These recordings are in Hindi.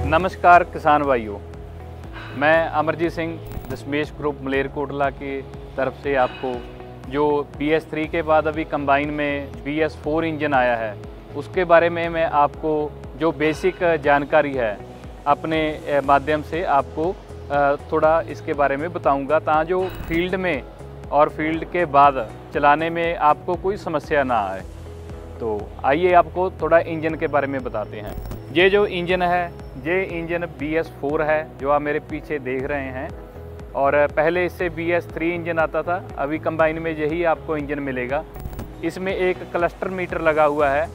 नमस्कार किसान भाइयों, मैं अमरजीत सिंह दशमेश ग्रुप मलेरकोटला की तरफ से आपको जो BS3 के बाद अभी कंबाइन में BS4 इंजन आया है उसके बारे में मैं आपको जो बेसिक जानकारी है अपने माध्यम से आपको थोड़ा इसके बारे में बताऊंगा, ताकि जो फील्ड में और फील्ड के बाद चलाने में आपको कोई समस्या ना आए। तो आइए आपको थोड़ा इंजन के बारे में बताते हैं। ये जो इंजन है, ये इंजन BS4 है जो आप मेरे पीछे देख रहे हैं, और पहले इससे BS3 इंजन आता था। अभी कंबाइन में यही आपको इंजन मिलेगा। इसमें एक क्लस्टर मीटर लगा हुआ है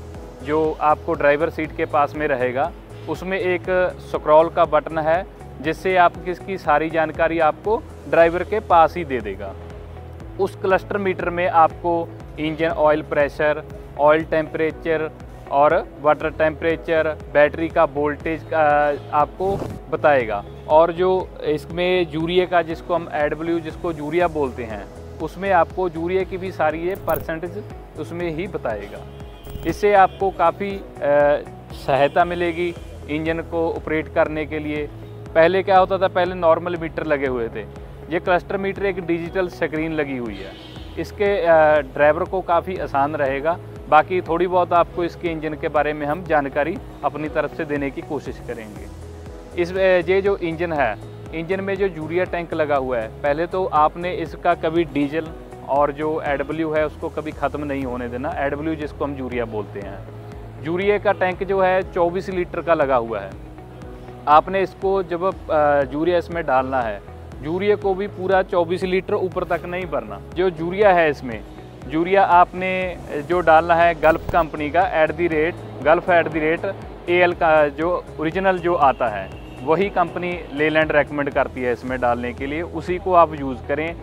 जो आपको ड्राइवर सीट के पास में रहेगा। उसमें एक स्क्रॉल का बटन है जिससे आप इसकी सारी जानकारी आपको ड्राइवर के पास ही दे देगा। उस क्लस्टर मीटर में आपको engine oil pressure, oil temperature और वाटर टेम्परेचर, बैटरी का वोल्टेज आपको बताएगा। और जो इसमें यूरिया का, जिसको हम AdBlue जिसको यूरिया बोलते हैं, उसमें आपको यूरिया की भी सारी ये परसेंटेज उसमें ही बताएगा। इससे आपको काफ़ी सहायता मिलेगी इंजन को ऑपरेट करने के लिए। पहले क्या होता था, पहले नॉर्मल मीटर लगे हुए थे। ये क्लस्टर मीटर एक डिजिटल स्क्रीन लगी हुई है। इसके ड्राइवर को काफ़ी आसान रहेगा। बाकी थोड़ी बहुत आपको इसके इंजन के बारे में हम जानकारी अपनी तरफ से देने की कोशिश करेंगे। ये जो इंजन है, इंजन में जो यूरिया टैंक लगा हुआ है, पहले तो आपने इसका कभी डीजल और जो AdBlue है उसको कभी ख़त्म नहीं होने देना। AdBlue जिसको हम यूरिया बोलते हैं, यूरिया का टैंक जो है 24 लीटर का लगा हुआ है। आपने इसको जब यूरिया इसमें डालना है, यूरिया को भी पूरा 24 लीटर ऊपर तक नहीं भरना। जो यूरिया है, इसमें यूरिया आपने जो डालना है गल्फ कंपनी का @AL का जो ओरिजिनल जो आता है, वही कंपनी लेलैंड रेकमेंड करती है इसमें डालने के लिए। उसी को आप यूज़ करें।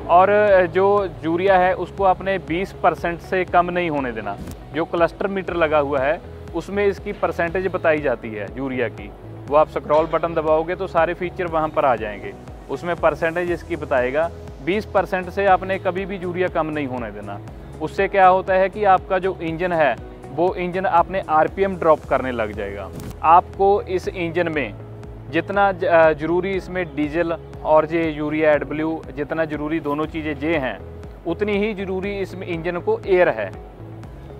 और जो यूरिया है उसको आपने 20% से कम नहीं होने देना। जो क्लस्टर मीटर लगा हुआ है उसमें इसकी परसेंटेज बताई जाती है यूरिया की। वो आप स्क्रॉल बटन दबाओगे तो सारे फीचर वहाँ पर आ जाएंगे। उसमें परसेंटेज इसकी बताएगा। 20% से आपने कभी भी यूरिया कम नहीं होने देना। उससे क्या होता है कि आपका जो इंजन है वो इंजन आपने RPM ड्रॉप करने लग जाएगा। आपको इस इंजन में जितना ज़रूरी इसमें डीजल और ये यूरिया AdBlue जितना ज़रूरी दोनों चीज़ें ये हैं, उतनी ही ज़रूरी इसमें इंजन को एयर है।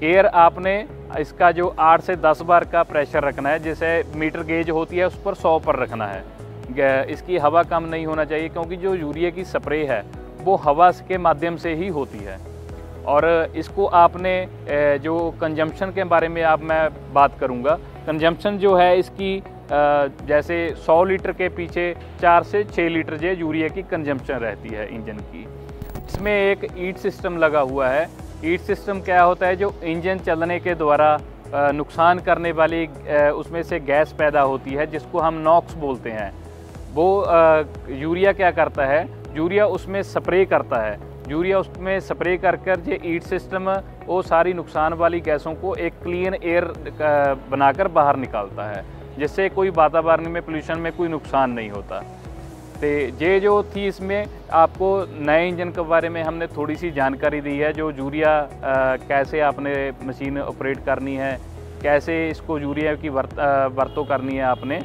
एयर आपने इसका जो 8 से 10 बार का प्रेशर रखना है। जैसे मीटर गेज होती है उस पर 100 पर रखना है। इसकी हवा कम नहीं होना चाहिए, क्योंकि जो यूरिया की स्प्रे है वो हवा के माध्यम से ही होती है। और इसको आपने जो कंजम्पशन के बारे में मैं बात करूँगा। कंजम्पशन जो है इसकी जैसे 100 लीटर के पीछे 4 से 6 लीटर ये यूरिया की कंजम्पशन रहती है इंजन की। इसमें एक ईट सिस्टम लगा हुआ है। ईट सिस्टम क्या होता है, जो इंजन चलने के द्वारा नुकसान करने वाली उसमें से गैस पैदा होती है जिसको हम नॉक्स बोलते हैं। वो यूरिया क्या करता है, यूरिया उसमें स्प्रे करता है। यूरिया उसमें स्प्रे कर ये ईट सिस्टम वो सारी नुकसान वाली गैसों को एक क्लीन एयर बनाकर बाहर निकालता है, जिससे कोई वातावरण में पोल्यूशन में कोई नुकसान नहीं होता। तो ये जो थी, इसमें आपको नए इंजन के बारे में हमने थोड़ी सी जानकारी दी है। जो यूरिया कैसे आपने मशीन ऑपरेट करनी है, कैसे इसको यूरिया की वरतों करनी है आपने,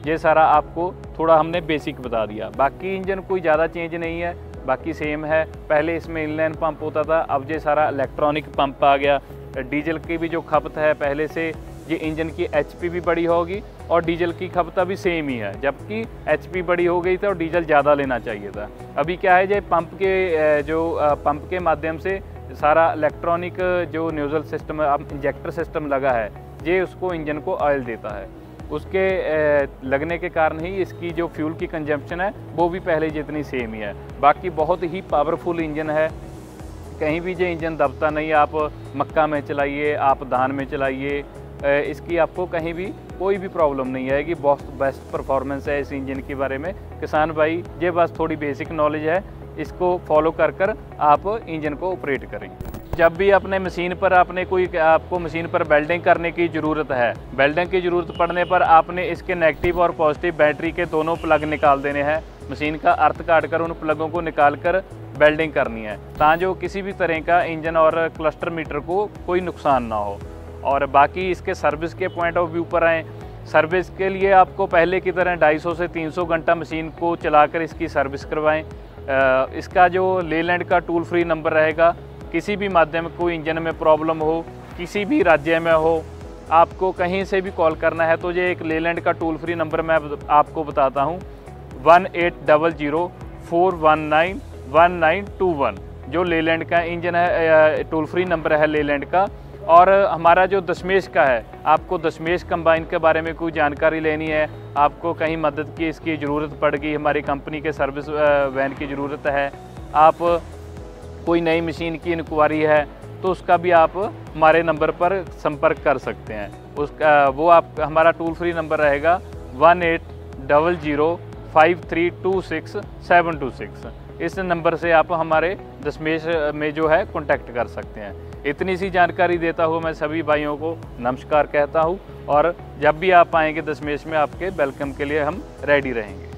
ये सारा आपको थोड़ा हमने बेसिक बता दिया। बाकी इंजन कोई ज़्यादा चेंज नहीं है, बाकी सेम है। पहले इसमें इनलाइन पंप होता था, अब ये सारा इलेक्ट्रॉनिक पंप आ गया। डीजल की भी जो खपत है पहले से, ये इंजन की HP भी बड़ी होगी और डीजल की खपत भी सेम ही है। जबकि HP बड़ी हो गई थी और डीजल ज़्यादा लेना चाहिए था। अभी क्या है, ये पंप के माध्यम से सारा इलेक्ट्रॉनिक जो न्यूज़ल सिस्टम इंजेक्टर सिस्टम लगा है, ये उसको इंजन को ऑयल देता है। उसके लगने के कारण ही इसकी जो फ्यूल की कंजम्पशन है वो भी पहले जितनी सेम ही है। बाकी बहुत ही पावरफुल इंजन है, कहीं भी ये इंजन दबता नहीं। आप मक्का में चलाइए, आप धान में चलाइए, इसकी आपको कहीं भी कोई भी प्रॉब्लम नहीं आएगी। बहुत बेस्ट परफॉर्मेंस है इस इंजन के बारे में। किसान भाई, ये बस थोड़ी बेसिक नॉलेज है, इसको फॉलो कर आप इंजन को ऑपरेट करें। जब भी अपने मशीन पर आपको मशीन पर वेल्डिंग करने की ज़रूरत है, वेल्डिंग की ज़रूरत पड़ने पर आपने इसके नेगेटिव और पॉजिटिव बैटरी के दोनों प्लग निकाल देने हैं। मशीन का अर्थ काट कर उन प्लगों को निकाल कर वेल्डिंग करनी है, ताकि जो किसी भी तरह का इंजन और क्लस्टर मीटर को कोई नुकसान ना हो। और बाकी इसके सर्विस के पॉइंट ऑफ व्यू पर आएँ, सर्विस के लिए आपको पहले की तरह 250 से 300 घंटा मशीन को चलाकर इसकी सर्विस करवाएं। इसका जो लेलैंड का टोल फ्री नंबर रहेगा, किसी भी माध्यम कोई इंजन में प्रॉब्लम हो, किसी भी राज्य में हो, आपको कहीं से भी कॉल करना है तो ये एक लेलैंड का टोल फ्री नंबर मैं आपको बताता हूँ, 1800-419-1921 जो लेलैंड का इंजन है, टोल फ्री नंबर है लेलैंड का। और हमारा जो दशमेश का है, आपको दशमेश कंबाइन के बारे में कोई जानकारी लेनी है, आपको कहीं मदद की इसकी ज़रूरत पड़ गई, हमारी कंपनी के सर्विस वैन की ज़रूरत है, आप कोई नई मशीन की इंक्वायरी है, तो उसका भी आप हमारे नंबर पर संपर्क कर सकते हैं। उसका वो आप हमारा टोल फ्री नंबर रहेगा 1800-5326-726। इस नंबर से आप हमारे दशमेश में जो है कॉन्टैक्ट कर सकते हैं। इतनी सी जानकारी देता हुआ मैं सभी भाइयों को नमस्कार कहता हूँ, और जब भी आप आएंगे दशमेश में आपके वेलकम के लिए हम रेडी रहेंगे।